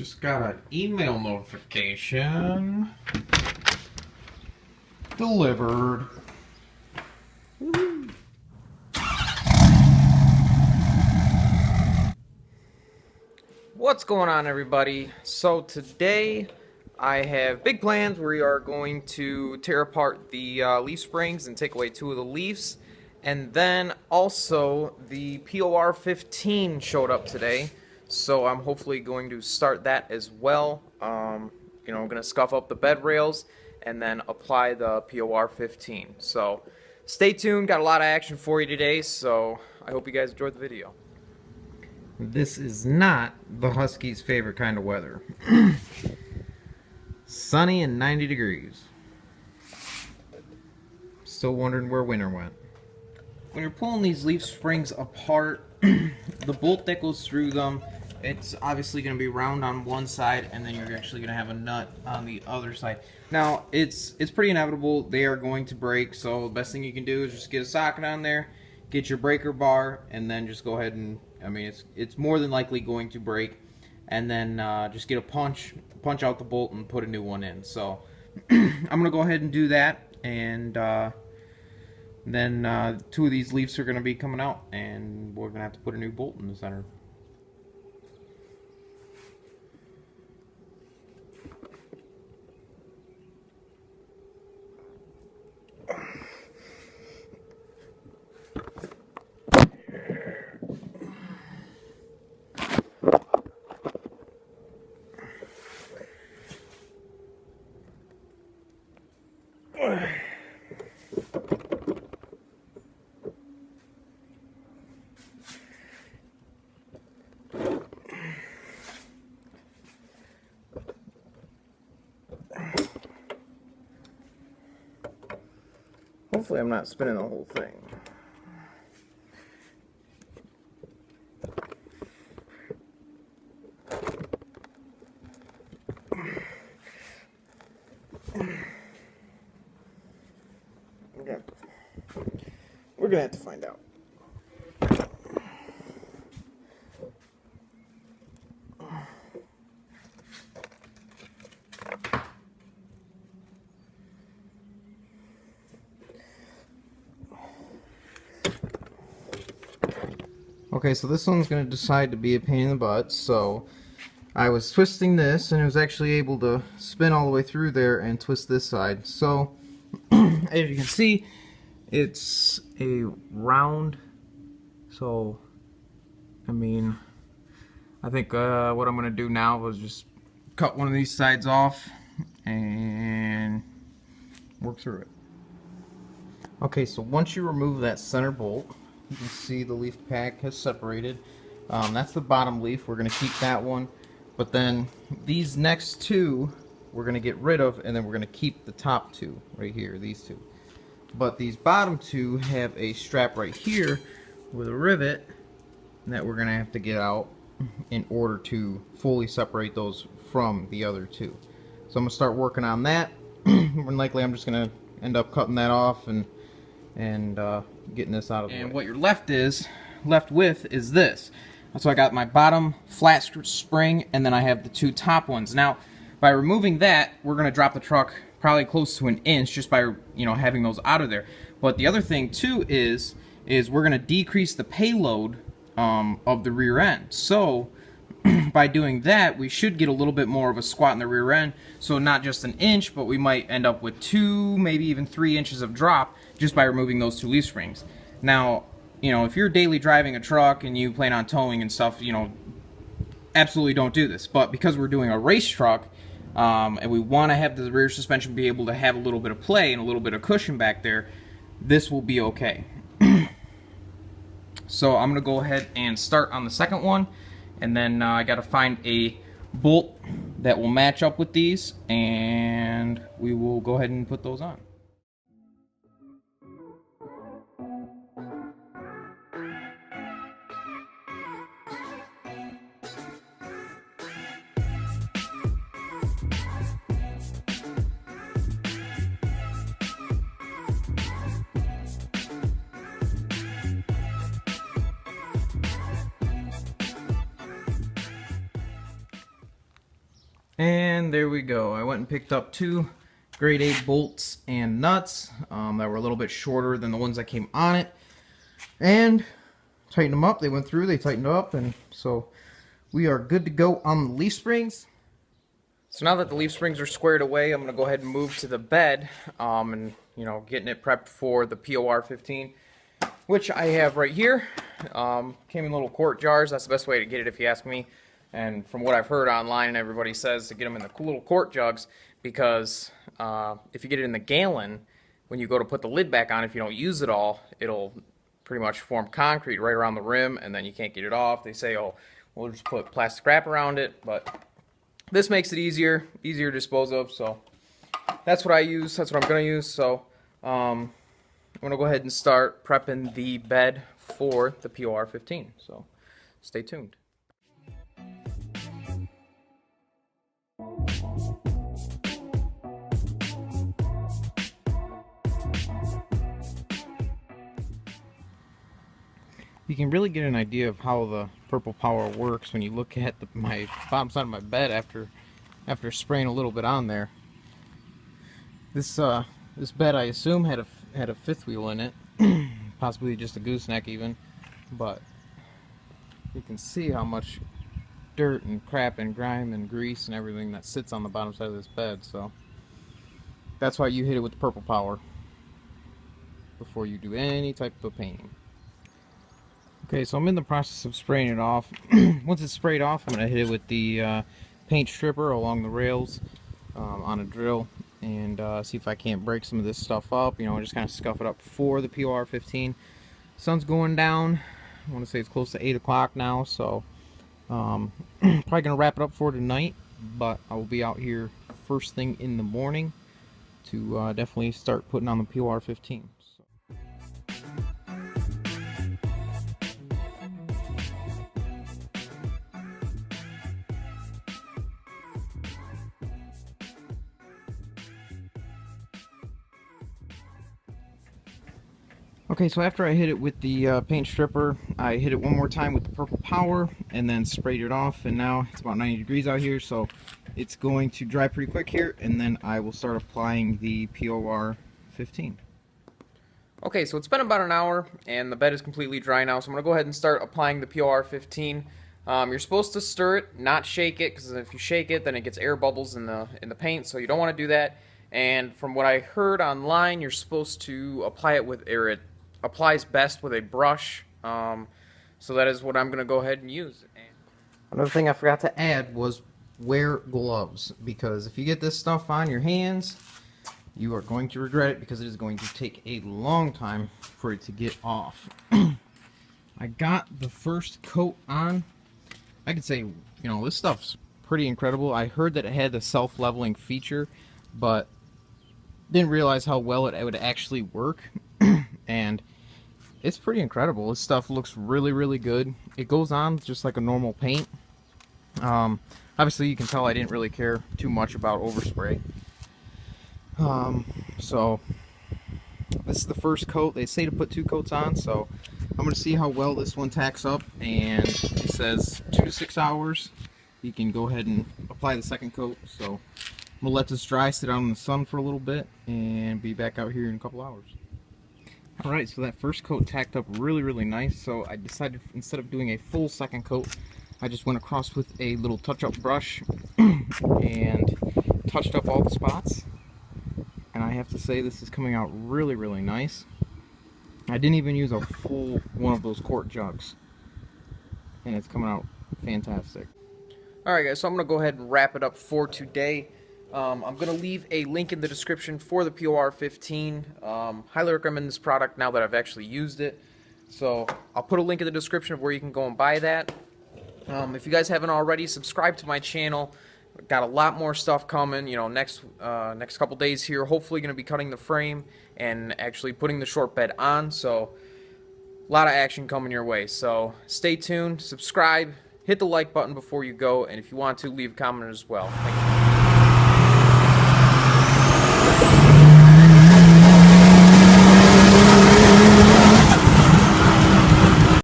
Just got an email notification. Delivered. What's going on, everybody? So today I have big plans. We are going to tear apart the leaf springs and take away 2 of the leaves, and then also the POR15 showed up today, so I'm hopefully going to start that as well. I'm going to scuff up the bed rails and then apply the POR15. So stay tuned. Got a lot of action for you today, so I hope you guys enjoyed the video. This is not the Huskies' favorite kind of weather. Sunny and 90 degrees. Still wondering where winter went. When you're pulling these leaf springs apart, the bolt that goes through them, it's obviously going to be round on one side, and then you're actually going to have a nut on the other side. Now, it's pretty inevitable they are going to break, so the best thing you can do is just get a socket on there, get your breaker bar, and then just go ahead and, it's more than likely going to break, and then just get a punch out the bolt and put a new one in. So I'm going to go ahead and do that, and then 2 of these leaves are going to be coming out, and we're going to have to put a new bolt in the center. Hopefully I'm not spinning the whole thing. We're gonna have to find out. Okay, so this one's going to decide to be a pain in the butt, so I was twisting this, and it was actually able to spin all the way through there and twist this side. So, as you can see, it's a round, so, I think what I'm going to do now is just cut one of these sides off and work through it. Okay, so once you remove that center bolt, you can see the leaf pack has separated. That's the bottom leaf. We're going to keep that one. But then these next 2 we're going to get rid of, and then we're going to keep the top 2 right here, these 2. But these bottom 2 have a strap right here with a rivet that we're going to have to get out in order to fully separate those from the other 2. So I'm going to start working on that. More than likely I'm just going to end up cutting that off and getting this out of the way. And what you're left with is this. So I got my bottom flat spring, and then I have the 2 top ones. Now, by removing that, we're going to drop the truck probably close to 1 inch just by having those out of there. But the other thing too is we're going to decrease the payload of the rear end. So by doing that, we should get a little bit more of a squat in the rear end. So not just 1 inch, but we might end up with 2, maybe even 3 inches of drop just by removing those 2 leaf springs. Now, if you're daily driving a truck and you plan on towing and stuff, absolutely don't do this. But because we're doing a race truck, and we want to have the rear suspension be able to have a little bit of play and a little bit of cushion back there, this will be okay. So I'm going to go ahead and start on the second one, and then I got to find a bolt that will match up with these, and we will go ahead and put those on. And there we go. I went and picked up 2 grade 8 bolts and nuts that were a little bit shorter than the ones that came on it, and tightened them up. They went through, they tightened up, and so we are good to go on the leaf springs. So now that the leaf springs are squared away, I'm going to go ahead and move to the bed, and getting it prepped for the POR15, which I have right here. Came in little quart jars. That's the best way to get it if you ask me. And from what I've heard online, everybody says to get them in the cool little quart jugs, because if you get it in the gallon, when you go to put the lid back on, if you don't use it all, it'll pretty much form concrete right around the rim, and then you can't get it off. They say, oh, we'll just put plastic wrap around it, but this makes it easier to dispose of. So that's what I use. That's what I'm going to use. So I'm going to go ahead and start prepping the bed for the POR15. So stay tuned. You can really get an idea of how the Purple Power works when you look at my bottom side of my bed after spraying a little bit on there. This bed, I assume, had a fifth wheel in it, possibly just a gooseneck even, but you can see how much dirt and crap and grime and grease and everything that sits on the bottom side of this bed. So that's why you hit it with the Purple Power before you do any type of painting. Okay, so I'm in the process of spraying it off. Once it's sprayed off, I'm going to hit it with the paint stripper along the rails on a drill, and see if I can't break some of this stuff up. Just kind of scuff it up for the POR15. Sun's going down. I want to say it's close to 8 o'clock now, so probably going to wrap it up for tonight, but I will be out here first thing in the morning to definitely start putting on the POR15. Okay, so after I hit it with the paint stripper, I hit it one more time with the Purple Power and then sprayed it off, and now it's about 90 degrees out here, so it's going to dry pretty quick here, and then I will start applying the POR15. Okay, so it's been about an hour and the bed is completely dry now, so I'm going to go ahead and start applying the POR15. You're supposed to stir it, not shake it, because if you shake it then it gets air bubbles in the paint, so you don't want to do that. And from what I heard online, you're supposed to apply it with air. It applies best with a brush, so that is what I'm going to go ahead and use. Another thing I forgot to add was wear gloves, because if you get this stuff on your hands, you are going to regret it, because it is going to take a long time for it to get off. I got the first coat on. I could say, this stuff's pretty incredible. I heard that it had the self-leveling feature, but didn't realize how well it would actually work. And it's pretty incredible. This stuff looks really, really good. It goes on just like a normal paint. Obviously, you can tell I didn't really care too much about overspray. So this is the first coat. They say to put 2 coats on, so I'm going to see how well this one tacks up. And it says 2 to 6 hours. You can go ahead and apply the second coat. So I'm going to let this dry, sit out in the sun for a little bit, and be back out here in a couple hours. Alright, so that first coat tacked up really, really nice, so I decided instead of doing a full second coat, I just went across with a little touch-up brush and touched up all the spots. And I have to say, this is coming out really, really nice. I didn't even use a full one of those quart jugs, and it's coming out fantastic. Alright guys, so I'm going to go ahead and wrap it up for today. I'm going to leave a link in the description for the POR15. Highly recommend this product now that I've actually used it. So I'll put a link in the description of where you can go and buy that. If you guys haven't already, subscribe to my channel. Got a lot more stuff coming. Next couple days here, hopefully going to be cutting the frame and actually putting the short bed on. So a lot of action coming your way. So stay tuned, subscribe, hit the like button before you go, and if you want to, leave a comment as well. Thank you.